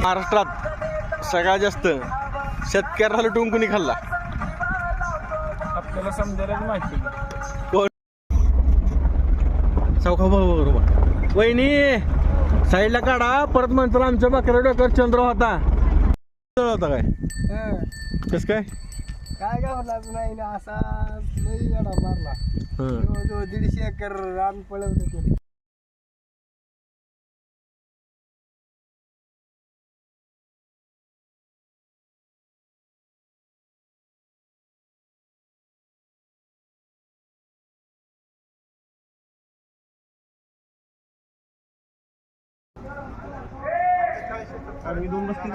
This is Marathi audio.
महाराष्ट्रात सगळ्यात जास्त शेतकऱ्याला लुटून कुणी खाल्ला? आपल्याला समजायलाच माहिती कोण? चौका बरोबर. वहिनी साईडला काढा. परत म्हणतो आमच्या बकऱ्या डोक्यावर चंद्र होता. होता काय कस काय काय गावलाच नाही ना असा लई गाडा मारला. जवळजवळ 150 एकर रान पळवलं ते. आणि 2 बसतील.